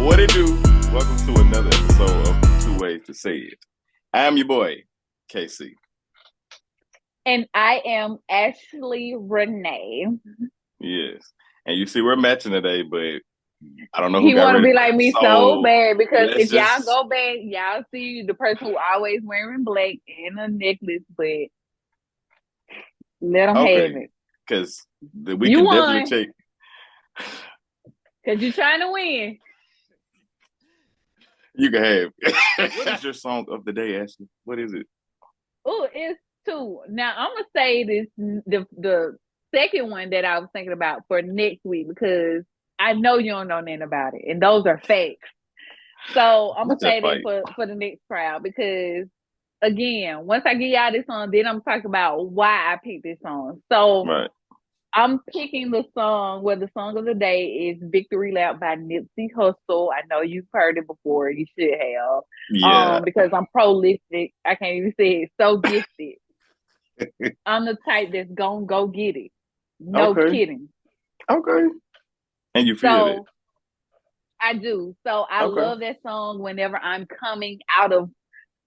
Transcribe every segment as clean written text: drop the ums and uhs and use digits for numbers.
What it do? Welcome to another episode of Two Ways to Say It. I am your boy, KC. And I am Ashley Renee. Yes. And you see, we're matching today, but I don't know who He got want to ready be first. like me so So bad because let's if y'all just, go back, y'all see the person who always wearing black and a necklace, but let them have okay, it. because we You can definitely won check. because you trying to win. You can have. What is your song of the day, Ashley? What is it? Oh, it's two. Now I'm gonna say this the second one that I was thinking about for next week because I know you don't know nothing about it, and those are fakes. So I'm gonna Let's just say that fight. for the next crowd because again, once I get y'all this song, then I'm talking about why I picked this song. So Right. I'm picking the song where the song of the day is Victory Lap by Nipsey Hussle. I know you've heard it before, you should have. Yeah. Because I'm prolific. I can't even say it, so gifted. I'm the type that's gonna go get it. No Okay. kidding. Okay. And you feel it. So I do. So I Okay. love that song whenever I'm coming out of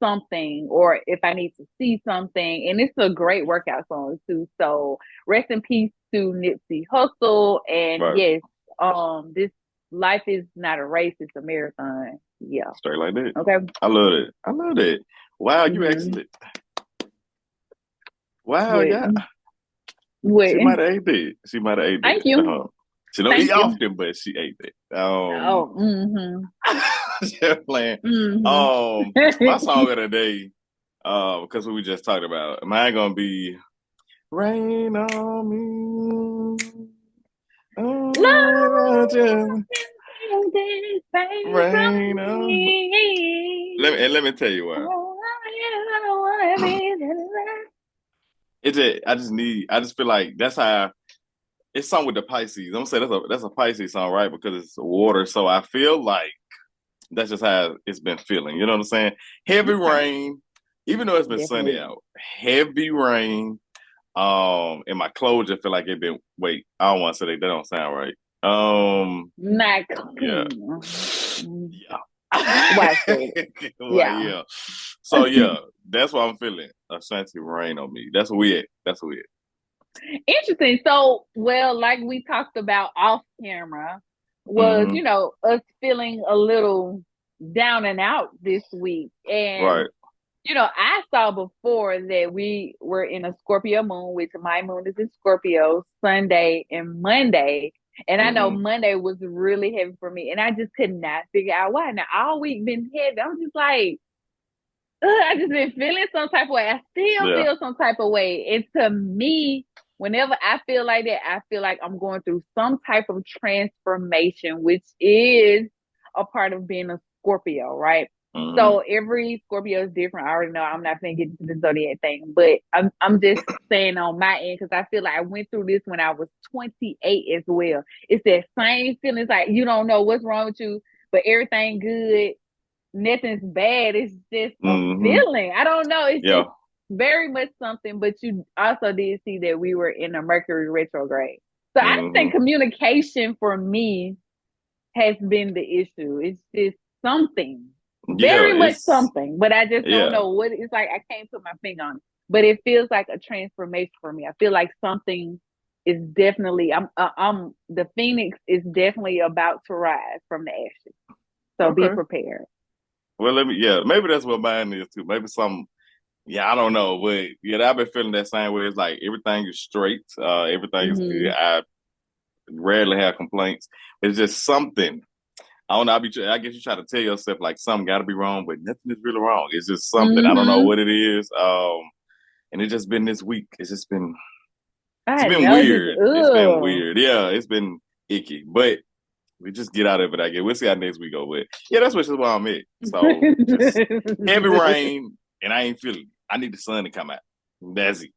something or if I need to see something. And it's a great workout song too. So rest in peace to Nipsey Hussle. And Right. yes, this life is not a race, it's a marathon. Yeah. Straight like that. Okay. I love it. I love it. Wow, you Mm-hmm. excellent. Wow, With yeah. She with might have ate it. She might have ate thank it. you. She don't eat Thank you. often, but she ate it. Oh, mm-hmm. Just playing. Mm-hmm. My song of the day, because we were just talking about, mine gonna be "Rain on Me." Oh, just rain on. Let me tell you why. I just feel like that's how it's sung with the Pisces. I'm gonna say that's a Pisces song, right? Because it's water. So I feel like that's just how it's been feeling. You know what I'm saying? Heavy Okay. rain, even though it's been sunny Definitely. out. Heavy rain. And my clothes just feel like it been. Wait, I don't want to say that. That don't sound right. Not Yeah, clean. yeah. Watch it. Well, Yeah. yeah. So yeah, that's what I'm feeling. Ashanti rain on me. That's weird. That's weird. Interesting. So, well, like we talked about off camera, was, Mm-hmm. us feeling a little down and out this week. And, Right. I saw before that we were in a Scorpio moon, which my moon is in Scorpio, Sunday and Monday. And I know Mm-hmm. Monday was really heavy for me. And I just could not figure out why. Now, all week been heavy. I'm just like, I just been feeling some type of way. I still Yeah. feel some type of way. And to me, whenever I feel like that, I feel like I'm going through some type of transformation, which is a part of being a Scorpio, right? Mm-hmm. So every Scorpio is different. I already know I'm not going to get into the zodiac thing, but I'm just saying on my end because I feel like I went through this when I was 28 as well. It's that same feeling. It's like you don't know what's wrong with you, but everything good, nothing's bad. It's just a Mm-hmm. feeling. I don't know. It's Yeah. just very much something. But you also did see that we were in a Mercury retrograde. So I Mm-hmm. think communication for me has been the issue. It's just something, Yeah. very much It's something. But I just don't yeah. know what it's like. I can't put my finger on it. But it feels like a transformation for me. I feel like something is definitely. I'm the phoenix is definitely about to rise from the ashes. So be Okay. prepared. Well, let me. Yeah. Maybe that's what mine is too. Maybe some. Yeah, I don't know, but yeah, I've been feeling that same way. It's like everything is straight, everything is good. Mm-hmm. I rarely have complaints. It's just something. I don't know. I guess you try to tell yourself like something got to be wrong, but nothing is really wrong. It's just something. I don't know Mm-hmm. what it is. And it's just been this week. It's I been know it's just weird. It's been ugh. weird. Yeah, it's been icky, but we just get out of it. I guess we'll see how next week go. But yeah, that's where I'm at. So just heavy rain, and I ain't feeling it. I need the sun to come out. That's it.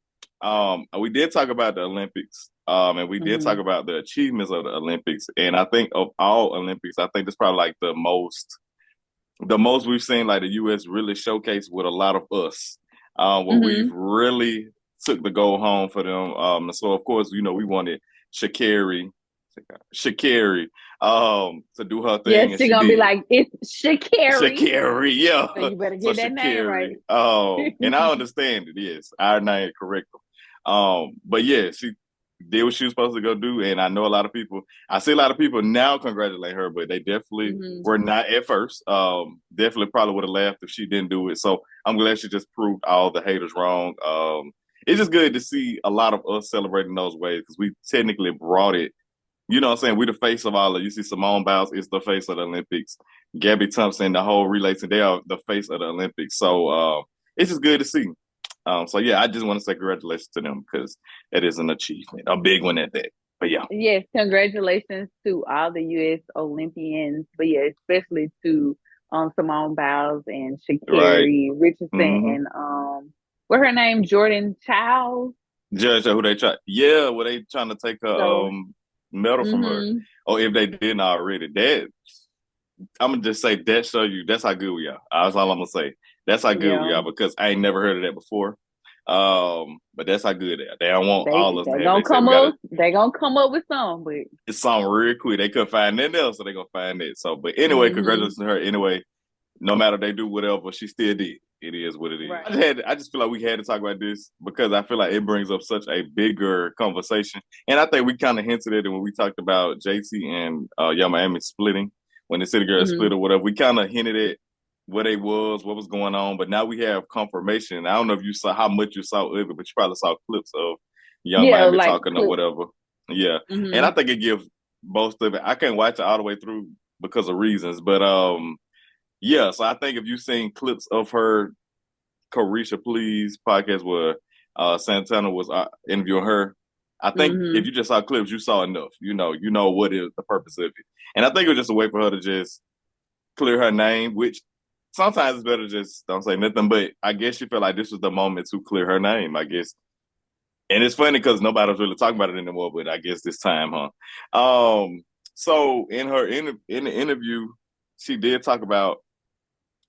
We did talk about the Olympics, and we did talk Mm-hmm. about the achievements of the Olympics. And I think of all Olympics, I think it's probably like the most we've seen like the U.S. really showcase with a lot of us, where we've Mm-hmm. really took the goal home for them. And so of course, we wanted Shakari Shakari, to do her Yeah, thing, and she she gonna be did. like, it's Shakari. Shakari, yeah. So you better So get that name Shakari, right. and I understand it. Yes, our name correct. But yeah, she did what she was supposed to go do, and I know a lot of people. I see a lot of people now congratulate her, but they definitely Mm-hmm. were not at first. Definitely probably would have laughed if she didn't do it. So I'm glad she just proved all the haters wrong. It's just good to see a lot of us celebrating those ways because we technically brought it. You know what I'm saying? We the face of all of you see Simone Biles is the face of the Olympics. Gabby Thompson, the whole relay team, they are the face of the Olympics. So it's just good to see. So yeah, I just want to say congratulations to them because it is an achievement, a big one at that. But yeah. Yes, congratulations to all the U.S. Olympians, but yeah, especially to Simone Biles and Right. Sha'Carri Richardson Mm-hmm. and what her name, Jordan Chiles. Judge who they try. Yeah, well they trying to take a So, medal from her. mm-hmm. Or if they didn't already. That I'm gonna just say that show you that's how good we are. That's all I'm gonna say. That's how good we Yeah, are because I ain't never heard of that before. But that's how good they are. They don't want they all us to they have. They gonna say we come gotta up. They gonna come up with some, but it's something real quick. They couldn't find nothing else, so they gonna find it. So but anyway, mm-hmm. congratulations to her. Anyway, no matter they do whatever, she still did. It is what it is. Right. I just feel like we had to talk about this because I feel like it brings up such a bigger conversation. And I think we kind of hinted at it when we talked about JT and Young Miami splitting, when the City Girls Mm-hmm. split or whatever. We kind of hinted at what it was, what was going on, but now we have confirmation. I don't know if you saw how much you saw of it, but you probably saw clips of Young Yeah, Miami like talking or clip. whatever. Yeah. And Mm-hmm. I think it gives both of it. I can't watch it all the way through because of reasons, but yeah, so I think if you've seen clips of her Caresha Please podcast where Santana was interviewing her, I think if Mm-hmm. you just saw clips, you saw enough. You know what is the purpose of it. And I think it was just a way for her to just clear her name, which sometimes it's better to just don't say nothing. But I guess she felt like this was the moment to clear her name, I guess. And it's funny because nobody's really talking about it anymore, but I guess this time, huh? So in the interview, she did talk about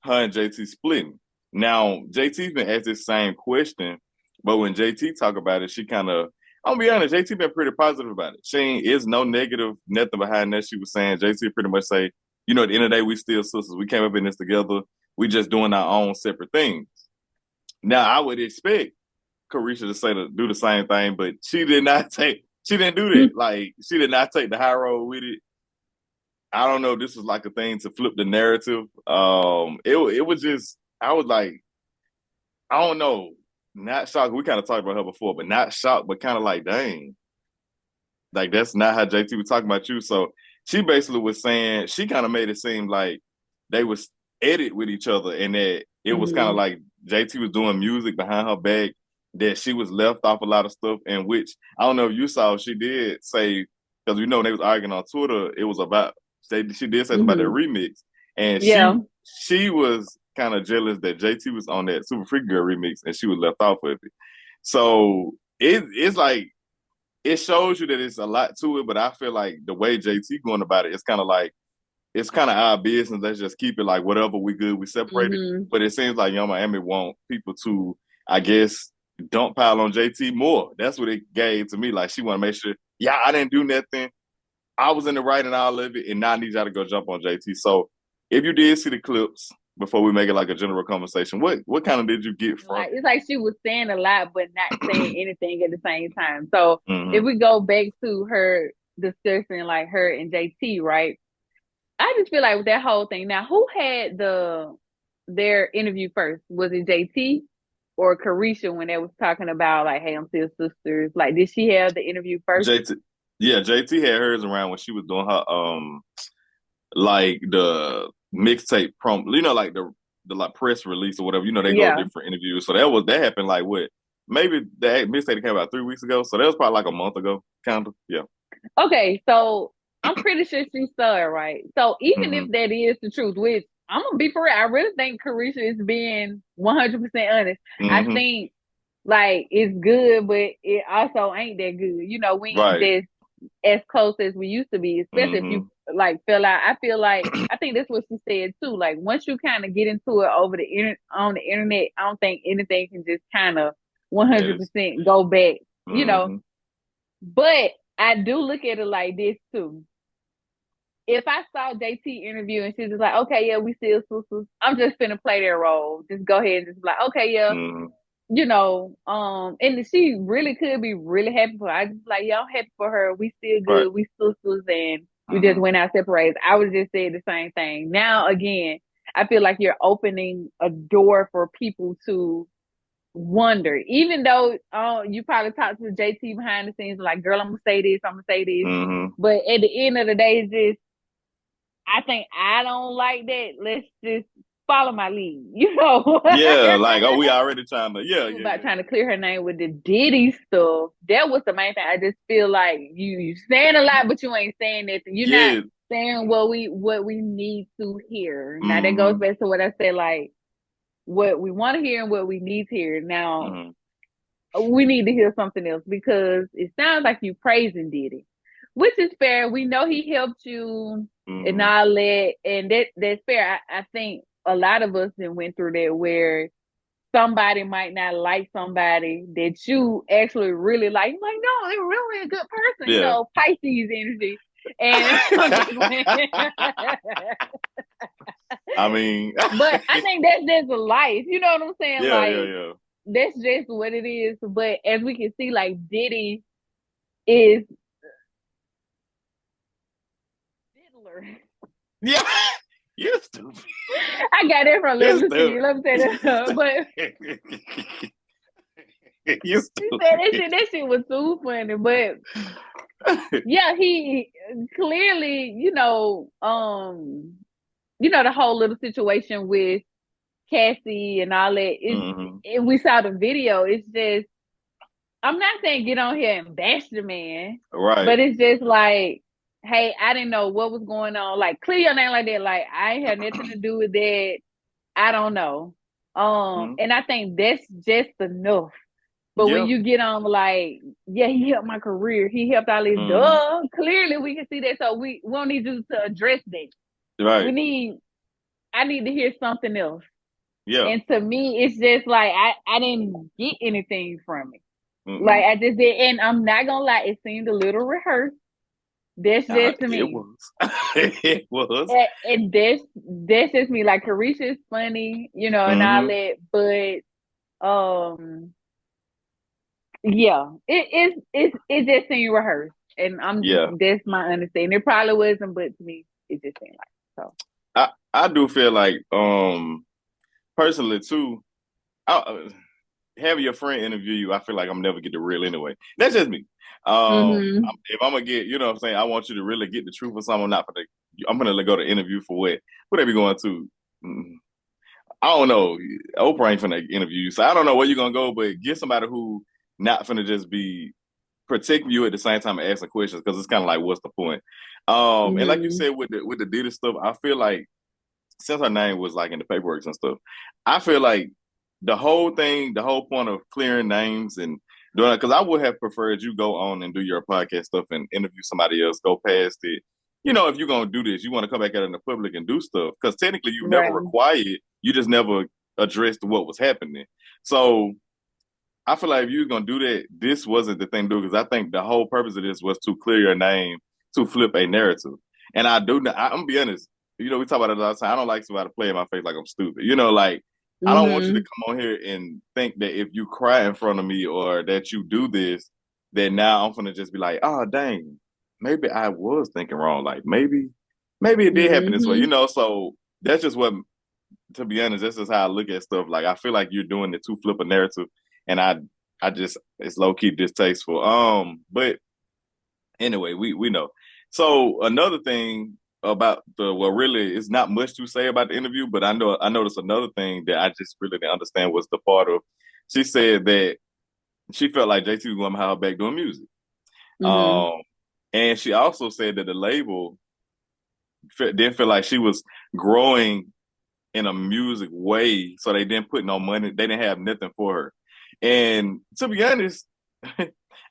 her and JT splitting. Now, JT's been asked this same question, but when JT talk about it, she kind of, I'll be honest, JT been pretty positive about it. She ain't, is no negative, nothing behind that. She was saying, JT pretty much say, at the end of the day, we still sisters. We came up in this together. We just doing our own separate things. Now, I would expect Caresha to do the same thing, but she didn't do that. Like, she did not take the high road with it. I don't know. This was like a thing to flip the narrative. It was just I was like, I don't know, not shocked. We kind of talked about her before, but not shocked, but kind of like, dang, like that's not how JT was talking about you. So she basically was saying she kind of made it seem like they was edit with each other, and that it was kind of Mm-hmm. like JT was doing music behind her back. That she was left off a lot of stuff, and which I don't know if you saw. She did say because when they was arguing on Twitter, it was about she did say something about that Mm-hmm. remix, and Yeah. she was kind of jealous that JT was on that Super Freak Girl remix, and she was left off of it. So it's like it shows you that it's a lot to it, but I feel like the way JT going about it, it's kind of like it's kind of our business. Let's just keep it like whatever we good, we separated. Mm-hmm. But it seems like Young Miami want people to, I guess, don't pile on JT more. That's what it gave to me. Like she want to make sure, yeah, I didn't do nothing. I was in the right and all of it, and now I need y'all to go jump on JT. So if you did see the clips before we make it like a general conversation, what kind of did you get from Like it's like she was saying a lot but not saying anything at the same time. So it? if Mm-hmm. we go back to her discussing like her and JT, right? I just feel like with that whole thing. Now, who had their interview first? Was it JT or Caresha when they was talking about like, hey, I'm still sisters? Like, did she have the interview first? JT, yeah, JT had hers around when she was doing her like the mixtape like the like press release or whatever. They go to Yeah. different interviews. So that happened like what? Maybe that mixtape came out 3 weeks ago. So that was probably like a month ago, kind of. Yeah. Okay, so I'm pretty sure she saw it, right? So even Mm-hmm. if that is the truth, which I'm gonna be for real, I really think Carisha is being 100% honest. I Mm-hmm. think like it's good, but it also ain't that good. We ain't Right. just as close as we used to be, especially if Mm-hmm. you like fell out. I feel like I think that's what she said too. Like once you kind of get into it on the internet, I don't think anything can just kind of Yes. 100% go back. You know, Mm-hmm. but I do look at it like this too. If I saw JT interview and she's just like, okay, yeah, we still sisters, I'm just gonna play their role. Just go ahead and just be like, okay, yeah, Mm-hmm. and she really could be really happy for her. I just like, yeah, I'm happy for her. We still Right. good. We sisters, and we just Mm-hmm. went out separated. I would just say the same thing. Now, again, I feel like you're opening a door for people to wonder, even though you probably talked to JT behind the scenes, like, girl, I'm gonna say this, I'm gonna say this. Mm-hmm. But at the end of the day, it's just, I think I don't like that. Let's just follow my lead, Yeah, like, oh, we already trying to, yeah, yeah, about yeah, trying to clear her name with the Diddy stuff. That was the main thing. I just feel like you saying a lot, but you ain't saying nothing. You're not yeah. saying what we need to hear. Now that goes Mm-hmm. back to what I said, like what we want to hear and what we need to hear. Now Mm-hmm. we need to hear something else because it sounds like you praising Diddy, which is fair. We know he helped you and Mm-hmm. all that, and that's fair. I think a lot of us then went through that where somebody might not like somebody that you actually really like. You're like, no, they're really a good person, Yeah. Pisces energy. And I'm just I mean, but I think that's just life. You know what I'm saying? yeah, yeah, Like yeah. that's just what it is. But as we can see, like Diddy is diddler. Yeah, you're stupid. I got it from You're Let stupid. me say that. But You're he said that stupid. shit was too funny. But yeah, he clearly, the whole little situation with Cassie and all that. Mm-hmm. We saw the video. It's just, I'm not saying get on here and bash the man, Right. but it's just like, hey, I didn't know what was going on. Like, clear your name like that. Like, I ain't had nothing to do with that. I don't know. Mm-hmm. And I think that's just enough. But when Yeah. you get on, like, yeah, he helped my career. He helped all this. Mm-hmm. Duh. Clearly, we can see that. So we don't need you to address that. Right. I need to hear something else. Yeah. And to me, it's just like I didn't get anything from it. Mm-mm. Like I just did, and I'm not gonna lie, it seemed a little rehearsed. That's just It me. was. It was. And that's just me. Like Caresha is funny, and all Mm-hmm. that, but yeah, it just seemed rehearsed, and Yeah. that's my understanding. It probably wasn't, but to me, it just seemed like so. I do feel like personally too. Having your friend interview you, I feel like I'm never get the real anyway. That's just me. Mm-hmm. If I'm gonna get, you know what I'm saying, I want you to really get the truth of something. I'm not gonna. I'm gonna go to interview for what they be going to. Mm, I don't know. Oprah ain't finna interview you, so I don't know where you're gonna go. But get somebody who not finna just be protecting you at the same time and asking questions because it's kind of like, what's the point? And like you Mm-hmm. said with the Diddy stuff, I feel like since her name was like in the paperwork and stuff, I feel like the whole thing, the whole point of clearing names and doing it, because I would have preferred you go on and do your podcast stuff and interview somebody else, go past it. You know, if you're gonna do this, you want to come back out in the public and do stuff because technically you never Right. required it, you just never addressed what was happening. So I feel like if you were gonna do that, this wasn't the thing to do because I think the whole purpose of this was to clear your name, to flip a narrative. And I'm gonna be honest. You know, we talk about it a lot of time. I don't like somebody to play in my face like I'm stupid. You know, like I don't want you to Mm-hmm. come on here and think that if you cry in front of me or that you do this, that now I'm gonna just be like, oh dang, maybe I was thinking wrong. Like maybe it did happen this way. You Mm-hmm. know, so that's just what. To be honest, this is how I look at stuff. Like I feel like you're doing it to flip a narrative, and I just it's low key distasteful. But anyway, we know. So another thing about really it's not much to say about the interview, but I noticed another thing that I just really didn't understand was the part of she said that she felt like JT was going to have her back doing music. Mm-hmm. Um, and she also said that the label didn't feel like she was growing in a music way, so they didn't put no money. They didn't have nothing for her. And to be honest,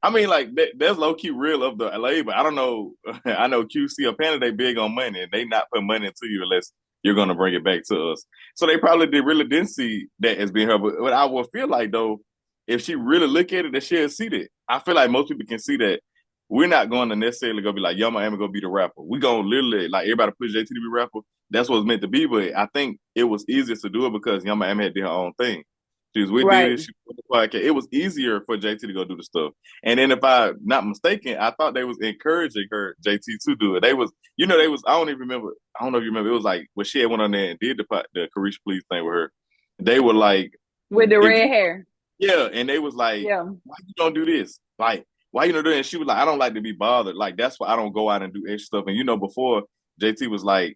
I mean, like that's low key real of the label. I don't know. I know QC or Panda they big on money, and they not put money into you unless you're gonna bring it back to us. So they probably really didn't see that as being her. But what I would feel like though, if she really look at it, that she'll see that. I feel like most people can see that we're not going to necessarily go be like, Young Miami gonna be the rapper. We gonna literally like everybody push JT to be rapper. That's what it's meant to be. But I think it was easiest to do it because Young Miami had did her own thing. She was with Right. Diddy. She was with the podcast. It was easier for JT to go do the stuff. And then if I'm not mistaken, I thought they was encouraging her JT to do it. They was, they was. I don't even remember. I don't know if you remember. It was like when she had went on there and did the Caresha Please thing with her. They were like, With the if red you, hair. yeah, and they was like, Yeah. why you don't do this? Like, why you don't do it? And she was like, I don't like to be bothered. Like that's why I don't go out and do extra stuff. And before JT was like,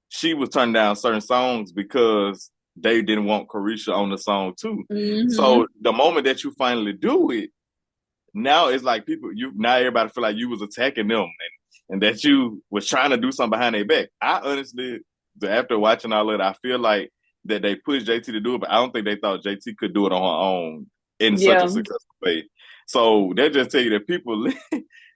she was turning down certain songs because they didn't want Caresha on the song too. Mm-hmm. So the moment that you finally do it, now it's like now everybody feel like you was attacking them and that you was trying to do something behind their back. I honestly, after watching all that, I feel like that they pushed JT to do it, but I don't think they thought JT could do it on her own in such a Yeah. successful way. So they just tell you that people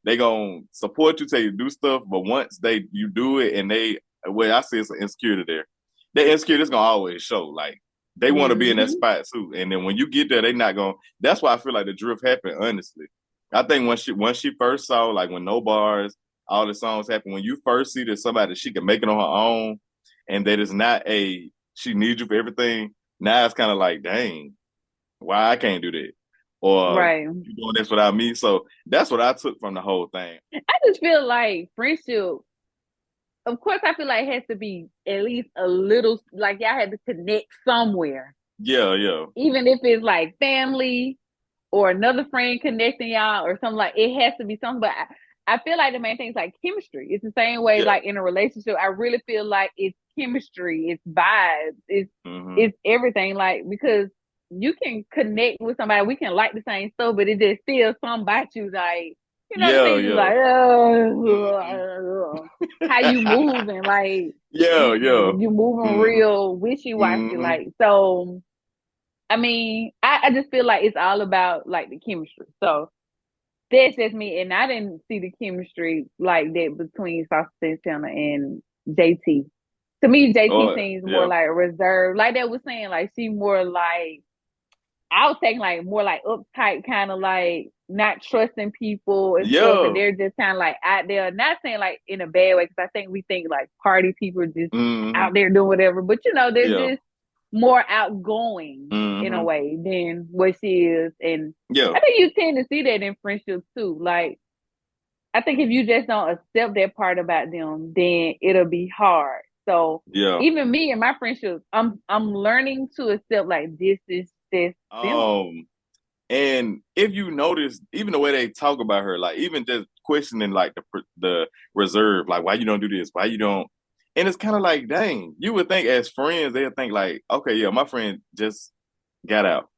they gonna support you, tell you to do stuff, but once you do it and I see it's an insecurity there. That insecurity is gonna always show. Like they want to be in that Mm-hmm. spot too, and then when you get there, they not gonna. That's why I feel like the drift happened. Honestly, I think once she first saw like when no bars, all the songs happen. When you first see that somebody she can make it on her own, and that is not she needs you for everything. Now it's kind of like, dang, why I can't do that, or Right. you doing this without me. So that's what I took from the whole thing. I just feel like friendship, of course, I feel like it has to be at least a little, like y'all had to connect somewhere. Yeah, yeah, Even if it's like family or another friend connecting y'all or something, like it has to be something. But I feel like the main thing is like chemistry. It's the same way yeah. like in a relationship. I really feel like it's chemistry, it's vibes, it's Mm-hmm. it's everything. Like because you can connect with somebody, we can like the same stuff, but it just still something about you like the Yeah, thing is yeah. like Mm-hmm. how you moving, like Yeah, yeah. you moving Mm-hmm. real wishy washy, Mm-hmm. like so. I mean, I just feel like it's all about like the chemistry. So that's just me, and I didn't see the chemistry like that between Sauce Santana and JT. To me, JT Oh, seems more yeah. like reserved. Like they was saying, like she more like I was taking like more like uptight, kind of like not trusting people and stuff, and Yeah. they're just kind of like out there. Not saying like in a bad way, because I think we think like party people just Mm-hmm. out there doing whatever, but they're Yeah. just more outgoing in a Mm-hmm. way than what she is, and Yeah. I think you tend to see that in friendships too. Like I think if you just don't accept that part about them, then it'll be hard. So Yeah. even me and my friendships, I'm learning to accept like this is this them. Um, and if you notice, even the way they talk about her, like even just questioning like the reserve, like why you don't do this, why you don't, and it's kind of like, dang, you would think as friends they'd think like, okay, yeah, my friend just got out,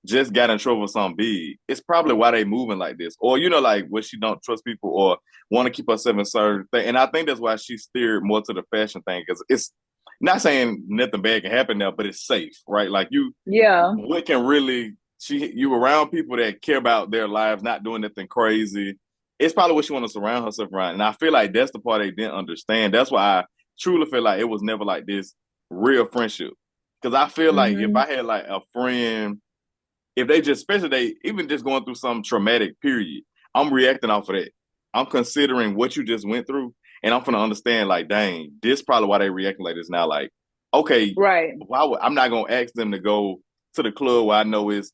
just got in trouble with something big. It's probably why they moving like this, or like what she don't trust people or want to keep herself in certain thing. And I think that's why she steered more to the fashion thing because it's not saying nothing bad can happen now, but it's safe, right? Like Yeah. what can really you around people that care about their lives, not doing anything crazy. It's probably what she want to surround herself around. And I feel like that's the part they didn't understand. That's why I truly feel like it was never like this real friendship. Because I feel like if Mm-hmm. I had like a friend, if they just, especially they even just going through some traumatic period, I'm reacting off of that. I'm considering what you just went through, and I'm gonna understand like, dang, this probably why they reacting like this now. Like, okay, Right. I'm not gonna ask them to go to the club where I know it's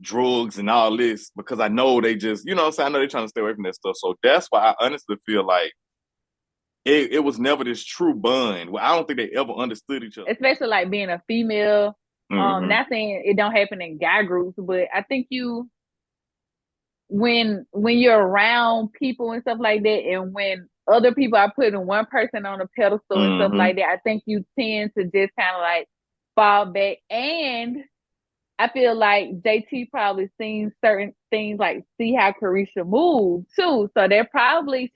drugs and all this because I know they just, what I'm saying? I know they're trying to stay away from that stuff. So that's why I honestly feel like it was never this true bond. Well, I don't think they ever understood each other. Especially like being a female. Mm-hmm. Not saying it don't happen in guy groups, but I think when you're around people and stuff like that, and when other people are putting one person on a pedestal and stuff Mm-hmm. like that, I think you tend to just kind of like fall back. And I feel like JT probably seen certain things, like see how Caresha moved too. So she probably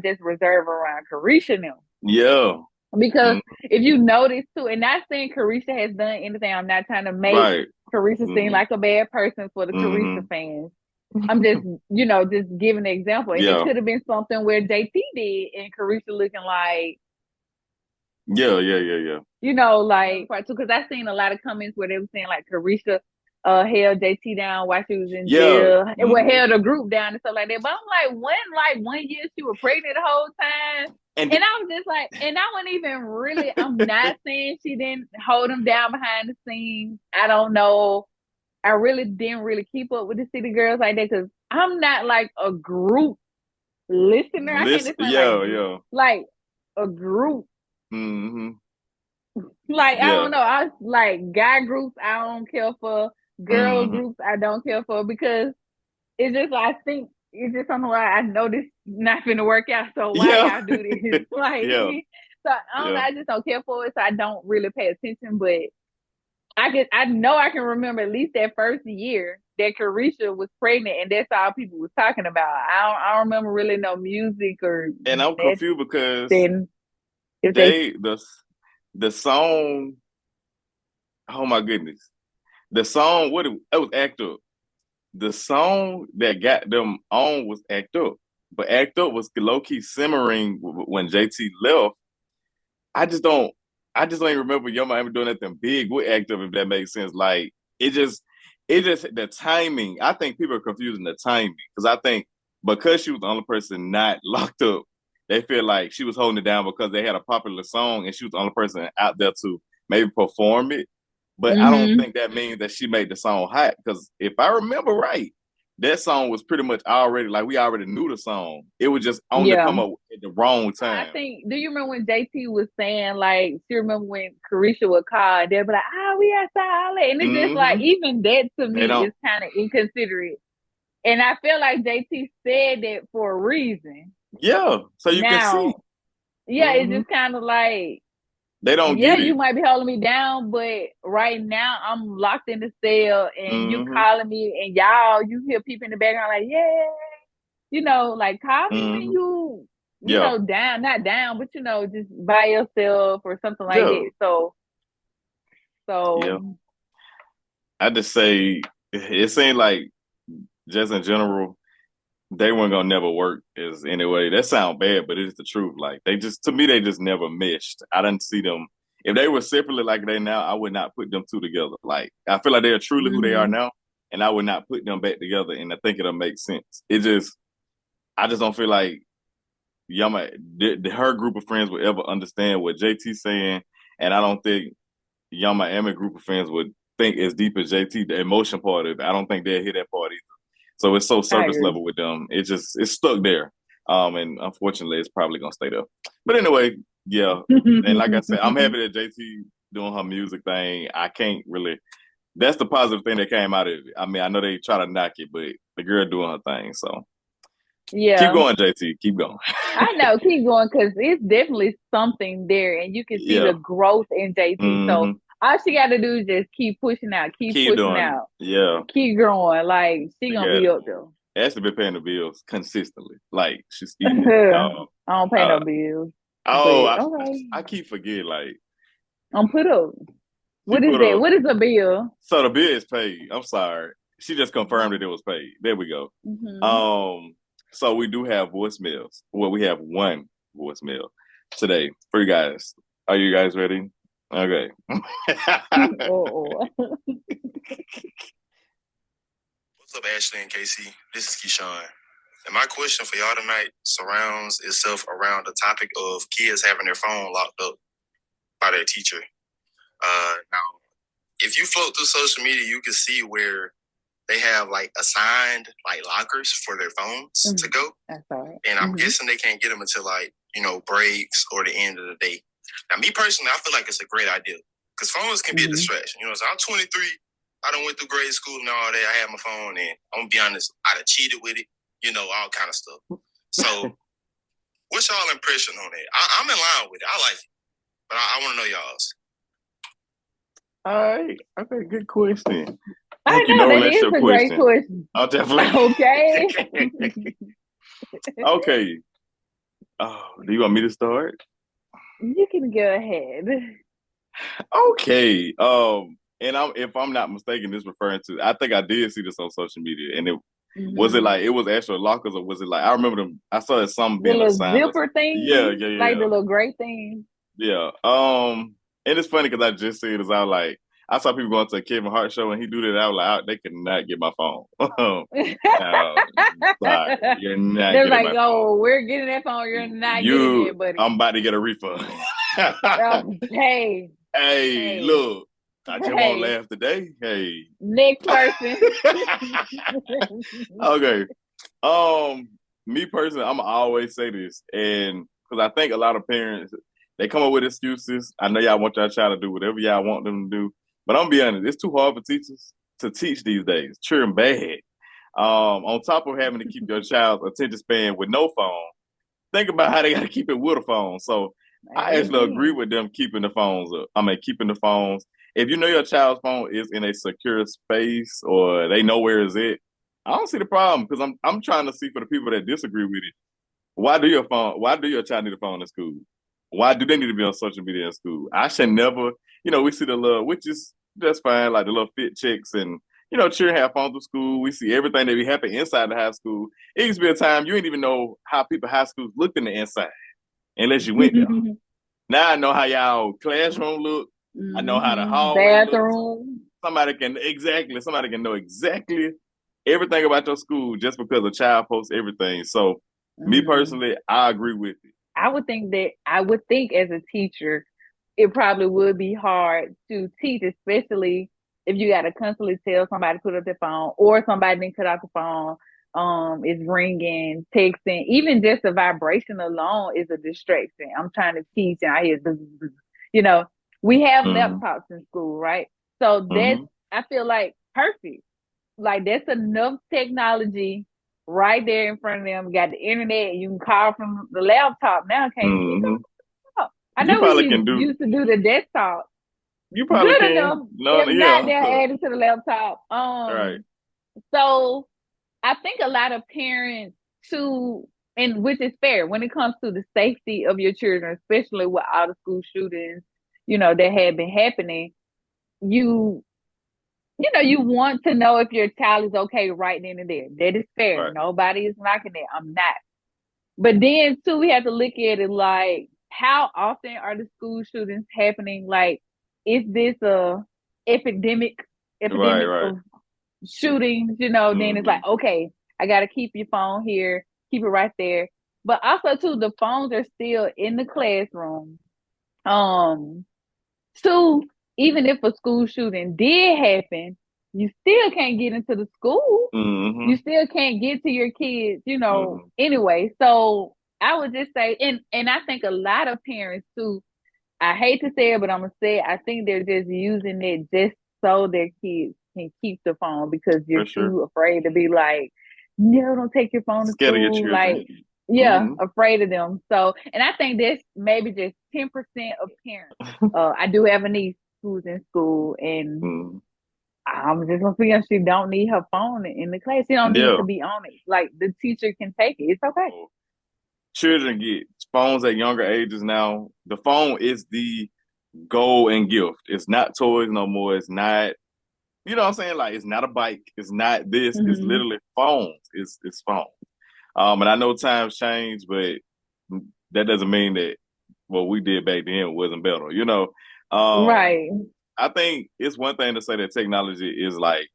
just reserved around Caresha now. Yeah. Because Mm-hmm. if you notice too, and not saying Caresha has done anything, I'm not trying to make Right. Caresha seem Mm-hmm. like a bad person for the Caresha Mm-hmm. fans. I'm just, just giving an example. And it Yeah. could have been something where JT did and Carisha looking like, Yeah. Yeah. Yeah. Yeah. like part two. Because I seen a lot of comments where they were saying like Carisha held JT down while she was in Yeah. jail. It would Mm-hmm. held a group down and stuff like that. But I'm like, one year she was pregnant the whole time. And And I was just like, and I wasn't even really, I'm not saying she didn't hold him down behind the scenes. I don't know. I really didn't really keep up with the City Girls like that because I'm not like a group listener. I can't listen, explain yeah, yeah. like a group. Mm-hmm. Like I Yeah. don't know. I like guy groups I don't care for. Girl Mm-hmm. groups I don't care for because it's just I think it's just something like I know this not gonna work out. So why Yeah. y'all do this? Like Yeah. so I don't know. Yeah. I just don't care for it. So I don't really pay attention. But I know I can remember at least that first year that Caresha was pregnant and that's all people was talking about. I don't remember really no music or And I'm that confused because then if they they the song, oh my goodness. The song, it was Act Up. The song that got them on was Act Up. But Act Up was low key simmering when JT left. I just don't I just don't even remember Yo Miami doing anything big with Act Up, if that makes sense. Like it just the timing. I think people are confusing the timing. Because I think because she was the only person not locked up, they feel like she was holding it down because they had a popular song and she was the only person out there to maybe perform it. But I don't mm-hmm. think that means that she made the song hot. Because if I remember right, that song was pretty much already like we already knew the song. It was just on to Yeah. come up at the wrong I time. think. Do you remember when JT was saying like? She remember when Caresha would call and they'd be like, "Ah, we outside," and it's just like Mm-hmm. even that to They me don't. is kind of inconsiderate. And I feel like JT said that for a reason. Yeah, so you can see. Now, yeah, it's Mm-hmm. just kind of like, They don't yeah, get you it. might be holding me down, but right now I'm locked in the cell and you Mm-hmm. calling me and y'all, you hear people in the background like, yeah, like call me when Mm-hmm. you Yeah. down, not down, but just by yourself or something like Yeah. that. So, Yeah. so I just say it seemed like just in general, they weren't gonna never work as anyway. That sound bad, but it's the truth. Like they just to me, they just never meshed. I didn't see them. If they were separately like they now, I would not put them two together. Like I feel like they are truly who they are hmm now, and I would not put them back together. And I think it'll make sense. I just don't feel like Yama, her group of friends would ever understand what JT's saying, and I don't think Yama and a group of friends would think as deep as JT, the emotion part of it. I don't think they'll hit that part either. So it's so I surface agree. level with them. It's stuck there. And unfortunately it's probably gonna stay there. But anyway, yeah. And like I said, I'm happy that JT doing her music thing. I can't really that's the positive thing that came out of it. I mean, I know they try to knock it, but the girl doing her thing. So keep Yeah. going, JT. Keep going. I know, keep going because it's definitely something there, and you can see Yeah. the growth in JT. So Mm-hmm. all she got to do is just keep Keep pushing doing it. out, Yeah. keep growing. Like she They gonna got be it. up there. Ashley been paying the bills consistently. Like she's eating. I don't pay Uh, no bills, oh, but okay, I keep forgetting. Like I'm put up. she What is put that? up. What is a bill? So the bill is paid. I'm sorry. She just confirmed that it was paid. There we go. Mm-hmm. Um, so we do have voicemails. Well, we have one voicemail today for you guys. Are you guys ready? Okay. Oh, What's up, Ashley and Casey? This is Keyshawn. And my question for y'all tonight surrounds itself around the topic of kids having their phone locked up by their teacher. Now, if you float through social media, you can see where they have like assigned like lockers for their phones to go. that's all right. And I'm guessing they can't get them until like, breaks or the end of the day. Now, me personally, I feel like it's a great idea because phones can be a distraction. So I'm 23. I done went through grade school and all that. I had my phone and I'm going to be honest, I done cheated with it, all kind of stuff. So what's y'all impression on that? I'm in line with it. I like it, but I want to know y'all's. All right. Okay, good question. I You know know that that's is your a great question. question. I'll definitely. Okay. Okay. Oh, do you want me to start? You can go ahead. Okay. And if I'm not mistaken, this referring to I think I did see this on social media, and it was it like it was actual lockers or was it like I remember them? I saw it some The being little assigned. zipper Yeah, thing, like the little gray thing. yeah. And it's funny because I just see it as I like I saw people going to a Kevin Hart show and he do that. I was like, they could not get my phone. Sorry, you're not They're getting like, my oh, phone. we're getting that phone. You're not getting it, buddy. I'm about to get a refund. Hey, Look, I just won't laugh today. Hey, next person. Okay. Me personally, I'm always say this, and because I think a lot of parents they come up with excuses. I know y'all want your child to do whatever y'all want them to do, but I'm gonna be honest, it's too hard for teachers to teach these days. True and bad. On top of having to keep your child's attention span with no phone, think about how they got to keep it with a phone. So I actually agree with them keeping the phones up. I mean, keeping the phones. If you know your child's phone is in a secure space or they know where is it, I don't see the problem because I'm trying to see for the people that disagree with it. Why do your child need a phone in school? Why do they need to be on social media in school? I should never, we see the little, which is just fine, like the little fit checks and children have phones to school. We see everything that be happening inside the high school. It used to be a time you didn't even know how people high schools looked in the inside unless you went there. Now I know how y'all classroom look. I know how the hallway bathroom. Somebody can know exactly everything about your school just because a child posts everything. So me personally, I agree with it. I would think as a teacher, it probably would be hard to teach, especially if you got to constantly tell somebody to put up their phone or somebody didn't cut off the phone. Is ringing, texting, even just the vibration alone is a distraction. I'm trying to teach and I hear, we have laptops in school, right? So that's, I feel like perfect. Like that's enough technology right there in front of them. You got the internet. You can call from the laptop now. Can't you? I know we used to do the desktop. You probably Good can. enough. No, if not, they're added to the laptop. Right. So I think a lot of parents too, and which is fair when it comes to the safety of your children, especially with all the school shootings, that have been happening. You want to know if your child is okay right then and there. That is fair. Right. Nobody is knocking that. I'm not. But then too, we have to look at it like, how often are the school shootings happening? Like, is this a epidemic right. of shootings? Then it's like, okay, I got to keep your phone here, keep it right there. But also too, the phones are still in the classroom. Two, even if a school shooting did happen, you still can't get into the school. You still can't get to your kids, anyway. So I would just say, and I think a lot of parents too, I hate to say it, but I'm going to say it, I think they're just using it just so their kids can keep the phone because you're too afraid to be like, no, don't take your phone to Scared school. Of your children. Afraid of them. So, and I think that's maybe just 10% of parents. I do have a niece who's in school, and I'm just gonna figure she don't need her phone in the class. She don't need to be on it. Like the teacher can take it. It's okay. Children get phones at younger ages now. The phone is the goal and gift. It's not toys no more. It's not, you know what I'm saying? Like it's not a bike. It's not this. It's literally phones. It's phones. And I know times change, but that doesn't mean that what we did back then wasn't better, right. I think it's one thing to say that technology is like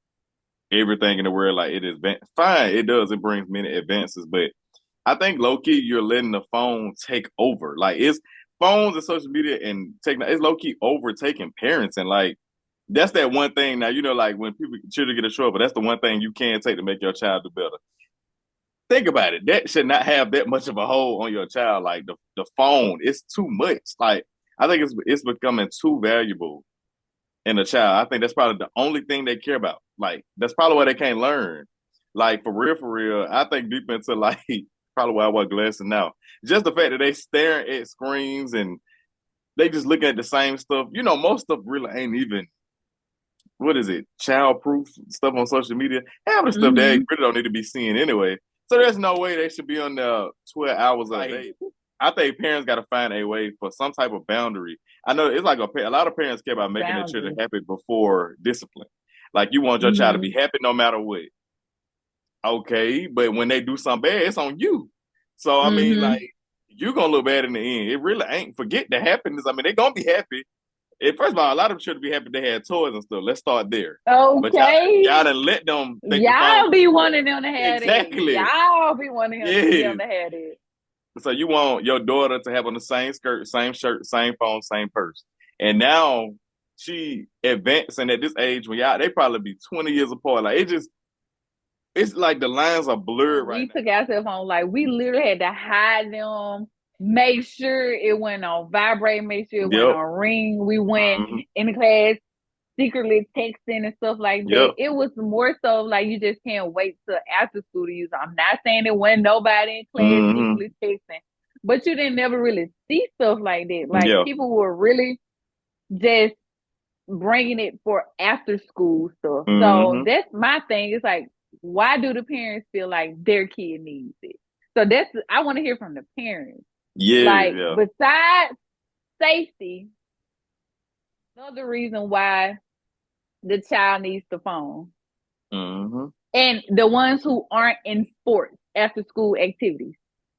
everything in the world, like it is fine. It does. It brings many advances, but I think low key you're letting the phone take over. Like it's phones and social media and it's low key overtaking parents, and like that's that one thing. Now like when children get in trouble, that's the one thing you can take to make your child do better. Think about it. That should not have that much of a hold on your child. Like the phone, it's too much. Like I think it's becoming too valuable in a child. I think that's probably the only thing they care about. Like that's probably why they can't learn. Like for real, I think deep into like probably why I wear glasses now. Just the fact that they staring at screens and they just looking at the same stuff. Most stuff really ain't even child-proof stuff on social media. Half the stuff they really don't need to be seeing anyway. So there's no way they should be on there 12 hours a day. I think parents got to find a way for some type of boundary. I know it's like a lot of parents care about making their children happy before discipline. Like you want your child to be happy no matter what. Okay, but when they do something bad, it's on you. So I mean, like you're gonna look bad in the end. It really ain't. Forget the happiness. I mean, they're gonna be happy, First of all, a lot of them should be happy they had toys and stuff. Let's start there. But Okay. y'all done let them think the Y'all phone. be wanting them to have Exactly. that. Y'all be wanting them to have that. So you want your daughter to have on the same skirt, same shirt, same phone, same purse. And now she advancing at this age when they probably be 20 years apart. Like it's like the lines are blurred right now. We took ourselves on, like we literally had to hide them, make sure it went on vibrate, make sure it went on ring. We went in the class secretly texting and stuff like that. It was more so like you just can't wait till after school to use it. I'm not saying it wasn't nobody in class secretly texting, but you didn't never really see stuff like that. Like people were really just bringing it for after school stuff. So that's my thing. It's like, why do the parents feel like their kid needs it? So I want to hear from the parents. Besides safety, another reason why the child needs the phone. And the ones who aren't in sports, after school activities.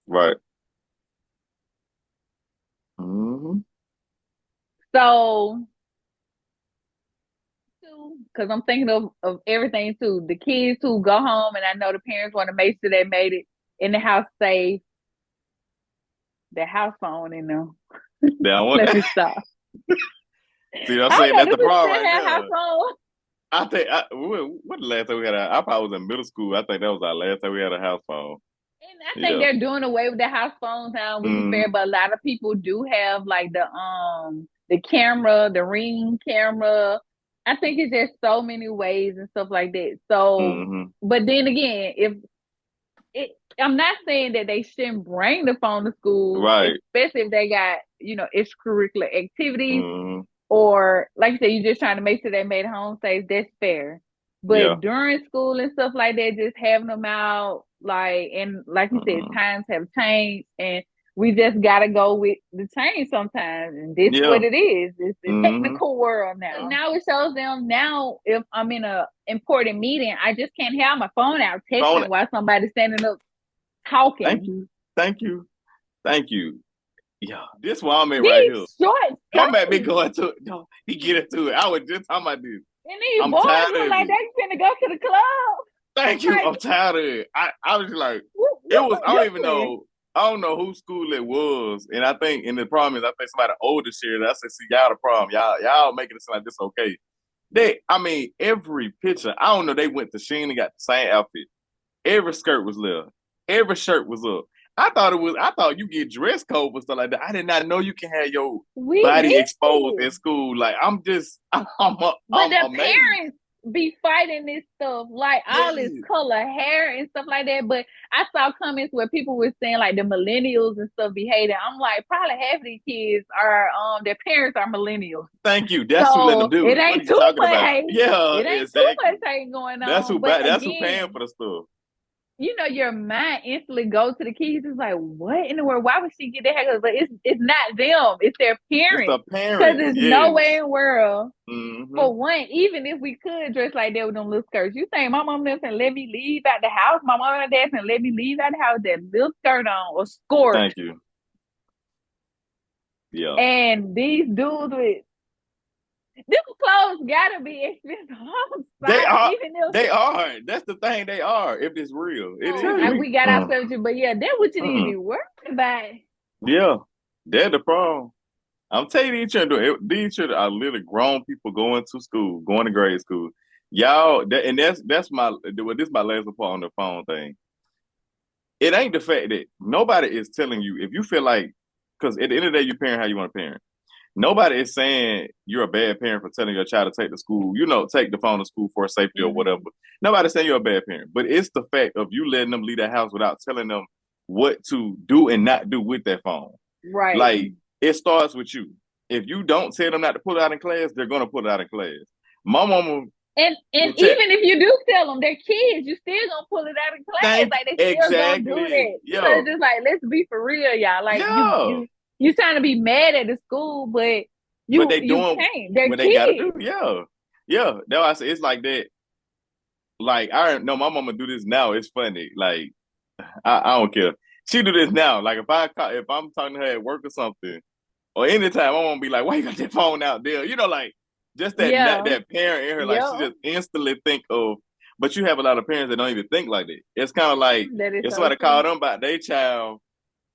Right. So, because I'm thinking of everything too. The kids who go home, and I know the parents want to make sure they made it in the house safe. The house phone in them. Let me stop. See what I'm saying? That's the problem right now. I think, what the last time we had I probably was in middle school. I think that was our last time we had a house phone. And I think they're doing away with the house phones now, which is fair, but a lot of people do have like the camera, the Ring camera. I think it's just so many ways and stuff like that. So, but then again, I'm not saying that they shouldn't bring the phone to school, right? Especially if they got, extracurricular activities, or like you said, you're just trying to make sure they made home safe. That's fair. But during school and stuff like that, just having them out, and like you said, times have changed, and we just gotta go with the change sometimes, and this is what it is. It's the technical world now. Now it shows them now if I'm in a important meeting, I just can't have my phone out texting while somebody's standing up talking. Thank you. Yeah, this why I'm in right here. Come at me going to no, he get into it. I was just talking about this. And these boys look like they finna go to the club. Thank you. I'm tired of it. I was like, it was. I don't even know. I don't know whose school it was, and I think, and the problem is, I think somebody older shared it. I said, "See, y'all the problem. Y'all making it sound like this okay." Every picture. I don't know. They went to Shein and got the same outfit. Every skirt was left. Every shirt was up. I thought you get dress code for stuff like that. I did not know you can have your body exposed in school. Like I'm the parents be fighting this stuff, like all this color hair and stuff like that. But I saw comments where people were saying like the millennials and stuff be hating. I'm like, probably half of these kids are their parents are millennials. Thank you. That's who let them do. It ain't too much hate. Yeah, it ain't too much hate going on. That's who paying for the stuff. Your mind instantly goes to the kids. It's like, what in the world? Why would she get that haircut? But it's not them. It's their parents. It's the parents. Because there's no way in the world. For one, even if we could dress like that with them little skirts, you think my mom doesn't let me leave out the house? My mom and dad doesn't let me leave out the house with that little skirt on or skirt. Thank you. Yeah. And these dudes with them clothes gotta be expensive. They are. That's the thing. They are. If it's real, it is. And we got ourselves, but that's what you need to be worried about. Yeah, that's the problem. I'm telling you, these children are literally grown people going to school, going to grade school. Y'all, that's my last part on the phone thing. It ain't the fact that nobody is telling you if you feel like, because at the end of the day, you parent how you want to parent. Nobody is saying you're a bad parent for telling your child to take the school, take the phone to school for safety or whatever. Nobody's saying you're a bad parent, but it's the fact of you letting them leave the house without telling them what to do and not do with that phone. Right. Like, it starts with you. If you don't tell them not to pull it out in class, they're going to pull it out in class. My mama... And even if you do tell them they're kids, you still gonna pull it out in class. Like, they still gonna do that. So it's just like, let's be for real, y'all. Like, you trying to be mad at the school, but they can't. They're what kids. They gotta do. Yeah. That's why I say it's like that. Like, I know my mama do this now. It's funny. Like, I don't care. She do this now. Like, if I'm talking to her at work or something, or anytime I won't be like, why you got that phone out there? You know, like just that Yeah. that parent in her, like she Yep. just instantly think of. But you have a lot of parents that don't even think like that. It's kind of like That is if so somebody called them about their child,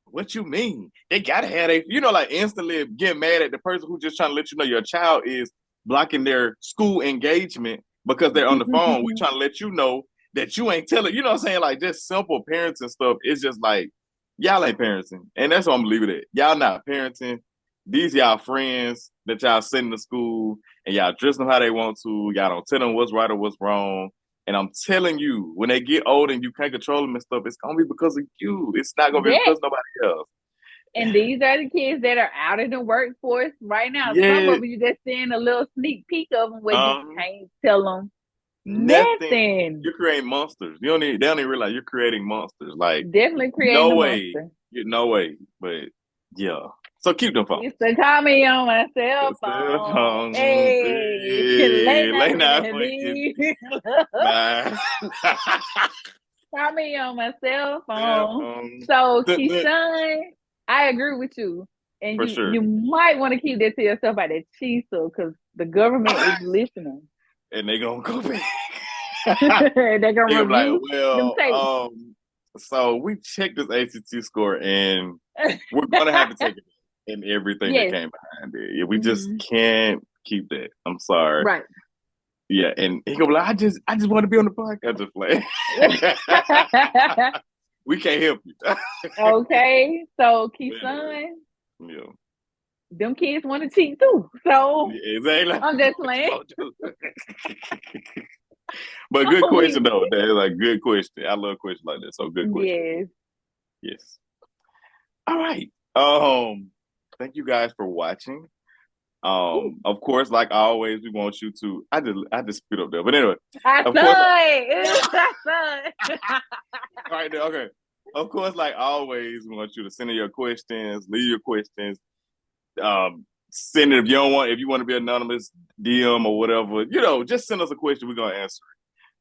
what you mean? They gotta have a, you know, like instantly get mad at the person who's just trying to let you know your child is blocking their school engagement because they're on the phone. We trying to let you know that you ain't telling, you know what I'm saying? Like just simple parenting stuff. It's just like y'all ain't parenting. And that's what I'm gonna leave it at. Y'all not parenting. These y'all friends that y'all send to school and y'all dress them how they want to. Y'all don't tell them what's right or what's wrong. And I'm telling you, when they get old and you can't control them and stuff, it's gonna be because of you. It's not gonna be Yeah. because of nobody else. And these are the kids that are out in the workforce right now. Some Yeah. of them you just seeing a little sneak peek of them where you can't tell them nothing. You're creating monsters. You don't need. They don't even realize you're creating monsters. Like Definitely creating no a way, monster. no way. But yeah. So keep them phones. Used to call me on my cell Cell phone. phone. Hey, late Late night night when when you you leave. bye. Call me on my cell Cell phone. phone. So Keyshawn, I agree with you. And For sure. you might want to keep that to yourself about that cheese because the government is listening. And they gonna go back. They're gonna They're like, review them well, tapes. so we checked this ACT score and we're gonna have to take it in everything that came behind it. Yeah, we just can't keep that. I'm sorry. Right. Yeah, and he go like, I just want to be on the podcast. Just like we can't help you. Okay, so Keyshawn, yeah, them kids want to cheat too. So yeah, exactly. I'm just playing. But good question though. That is like good question. I love questions like that. So good question. Yes. All right. Thank you guys for watching. Of course, like always, we want you to. I just spit up there, but anyway. I saw it. All right, okay. Of course, like always, we want you to send in your questions, leave your questions. Send it if you want to be anonymous, DM or whatever. You know, just send us a question. We're gonna answer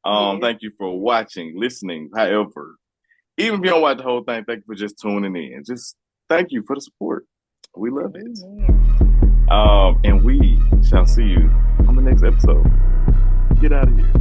it. Thank you for watching, listening. However, even if you don't watch the whole thing, thank you for just tuning in. Just thank you for the support. We love it. And we shall see you on the next episode. Get out of here.